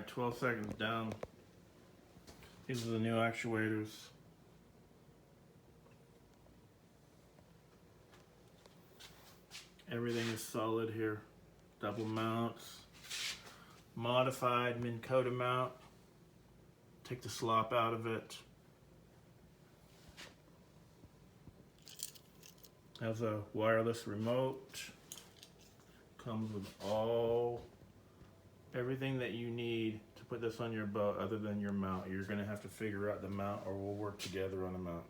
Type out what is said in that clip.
Alright, 12 seconds down. These are the new actuators. Everything is solid here. Double mounts. Modified Minn Kota mount. Take the slop out of it. Has a wireless remote. Comes with everything that you need to put this on your boat other than your mount. You're gonna have to figure out the mount, or we'll work together on the mount.